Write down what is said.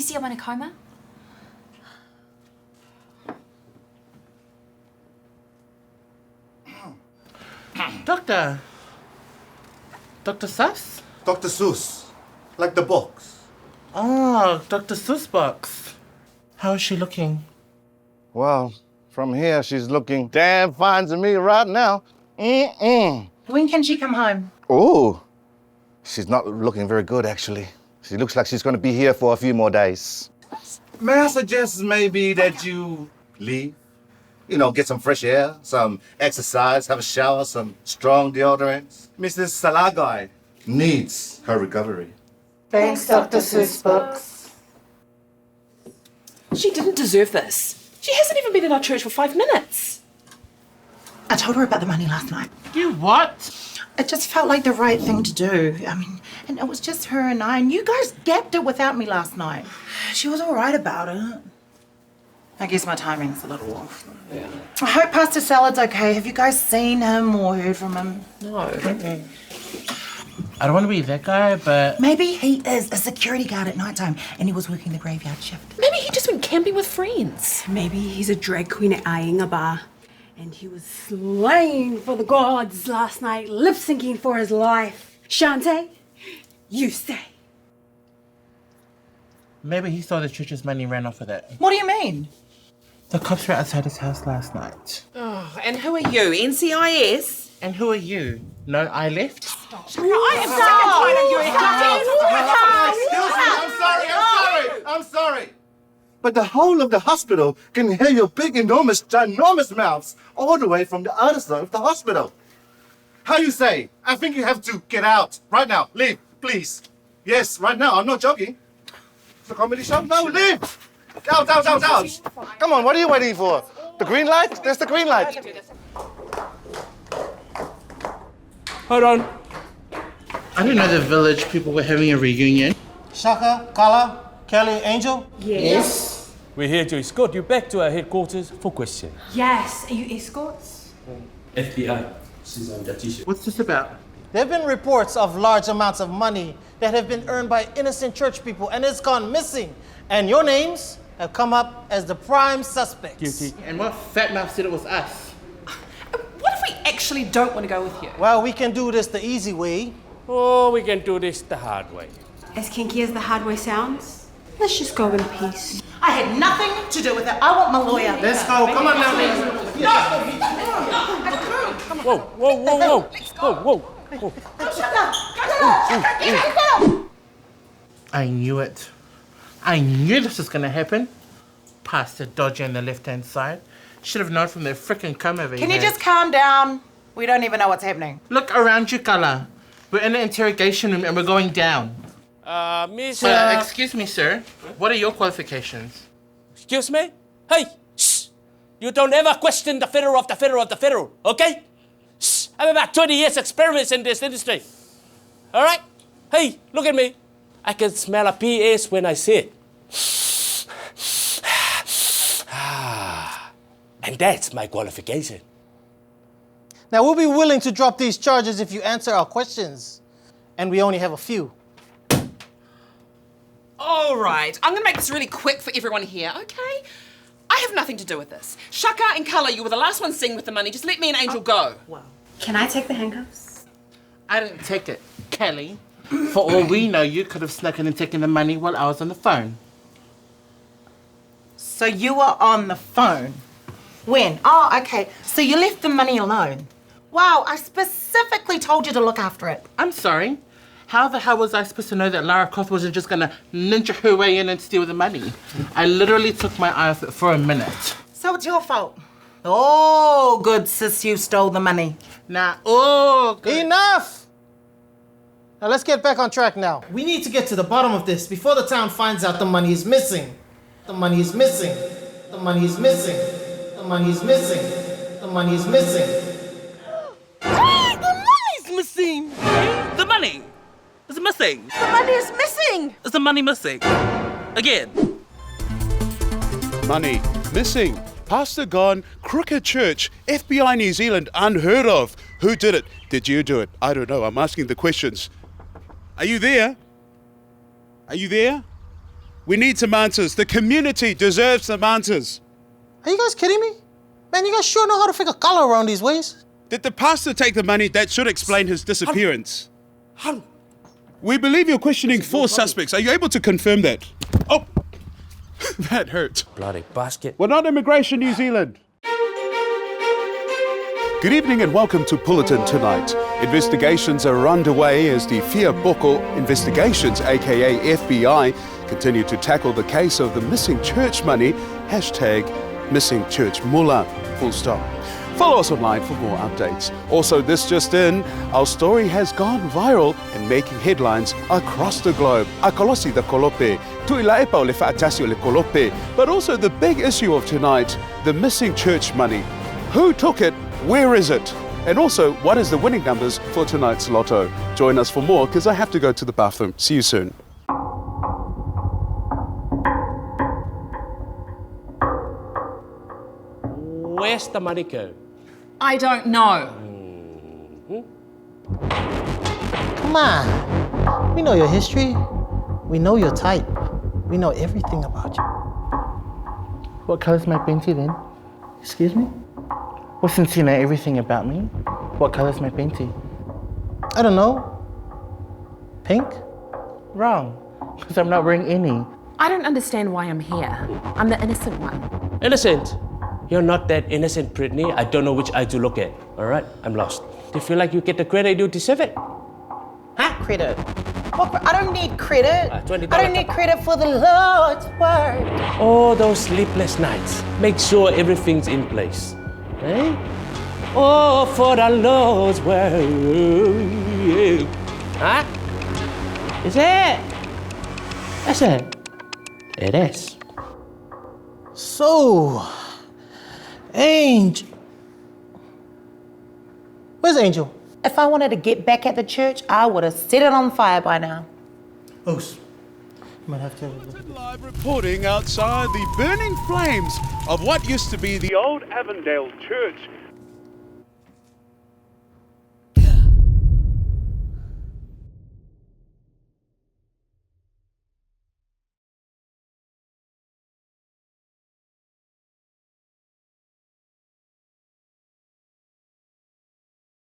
see I'm in a coma? Doctor Sus? Dr. Seuss, like the box. Oh, Dr. Seuss box. How is she looking? Well, from here, she's looking damn fine to me right now. When can she come home? Oh, she's not looking very good, actually. She looks like she's going to be here for a few more days. May I suggest maybe that you leave? You know, get some fresh air, some exercise, have a shower, some strong deodorants. Mrs. Salagai needs her recovery. Thanks, Dr. Seuss books. She didn't deserve this. She hasn't even been in our church for 5 minutes. I told her about the money last night. You what? It just felt like the right thing to do. I mean, and it was just her and I, and you guys gapped it without me last night. She was all right about it. I guess my timing's a little off. Yeah. I hope Pastor Salad's okay. Have you guys seen him or heard from him? No. I don't want to be that guy, but... Maybe he is a security guard at nighttime and he was working the graveyard shift. Maybe he just went camping with friends. Maybe he's a drag queen at Ainga Bar. And he was slaying for the gods last night, lip-syncing for his life. Shante, you say. Maybe he saw the church's money and ran off with it. What do you mean? The cops were outside his house last night. Oh, and who are you? NCIS? And who are you? No, I left? Shaka, I am sick and tired of you. I'm sorry. But the whole of the hospital can hear your big, enormous, ginormous mouths all the way from the other side of the hospital. How you say? I think you have to get out right now. Leave, please. Yes, right now. I'm not joking. It's a comedy show. No, leave. Out. Come on, what are you waiting for? The green light? There's the green light. Hold on. I didn't know the village people were having a reunion. Chaka, Kala, Kelly, Angel? Yes. We're here to escort you back to our headquarters for question. Yes. Are you escorts? FBI. What's this about? There have been reports of large amounts of money that have been earned by innocent church people, and it's gone missing. And your names have come up as the prime suspects. Guilty. And what fat mouth said it was us? What if we actually don't want to go with you? Well, we can do this the easy way. Oh, we can do this the hard way. As kinky as the hard way sounds, let's just go in peace. I had nothing to do with it. I want my lawyer. Let's go. Come on now, ladies. Whoa. I knew it. I knew this was going to happen. Pastor Dodger on the left-hand side. Should have known from the frickin' come over Can you just calm down? We don't even know what's happening. Look around you, Kala. We're in an interrogation room and we're going down. Miss... Excuse me, sir. What are your qualifications? Excuse me? Hey! Shh! You don't ever question the federal of the federal, okay? Shh! I have about 20 years experience in this industry. All right? Hey, look at me. I can smell a PS when I see it. And that's my qualification. Now, we'll be willing to drop these charges if you answer our questions. And we only have a few. All right, I'm going to make this really quick for everyone here, okay? I have nothing to do with this. Chaka and Kala, you were the last ones seen with the money. Just let me and Angel go. Wow. Can I take the handcuffs? I didn't take it, Kelly. For all we know, you could have snuck in and taken the money while I was on the phone. So you were on the phone? When? Oh, okay. So you left the money alone? Wow, I specifically told you to look after it. I'm sorry. How the hell was I supposed to know that Lara Croft wasn't just going to ninja her way in and steal the money? I literally took my eye off it for a minute. So it's your fault. Oh, good sis, you stole the money. Good. Enough! Now, let's get back on track now. We need to get to the bottom of this before the town finds out the money is missing. The money is missing. The money is missing. The money is missing. The money is missing. The money's missing! The money is missing! The money is missing! Is the money missing? Again. Money missing. Pastor gone. Crooked church. FBI New Zealand unheard of. Who did it? Did you do it? I don't know. I'm asking the questions. Are you there? Are you there? We need some answers. The community deserves some answers. Are you guys kidding me? Man, you guys sure know how to figure color around these ways. Did the pastor take the money? That should explain his disappearance. We believe you're questioning 4 suspects. Are you able to confirm that? Oh, that hurt. Bloody basket. We're not Immigration New Zealand. Good evening and welcome to Pulutin tonight. Investigations are underway as the Fia Boko Investigations, aka FBI, continue to tackle the case of the missing church money, #MissingChurchMula, full stop. Follow us online for more updates. Also, this just in, our story has gone viral and making headlines across the globe. Akolosi the kolope, tuilaepa o le whaatasi o le kolope, but also the big issue of tonight, the missing church money. Who took it? Where is it? And also, what is the winning numbers for tonight's lotto? Join us for more, because I have to go to the bathroom. See you soon. Where's the money go? I don't know. Come on. We know your history. We know your type. We know everything about you. What colour's my panty then? Excuse me? Well, since you know everything about me, what colour's my panty? I don't know. Pink? Wrong, because I'm not wearing any. I don't understand why I'm here. I'm the innocent one. Innocent? You're not that innocent, Brittany. I don't know which eye to look at. All right, I'm lost. Do you feel like you get the credit you deserve it? Credit. I don't need credit. $20. I don't need credit for the Lord's word. All those sleepless nights. Make sure everything's in place. Eh? Oh, for the Lord's word. Huh? Is it? That's it. It is. So, Angel. Where's Angel? If I wanted to get back at the church, I would have set it on fire by now. Oh, might have to. Live reporting outside the burning flames of what used to be the old Avondale Church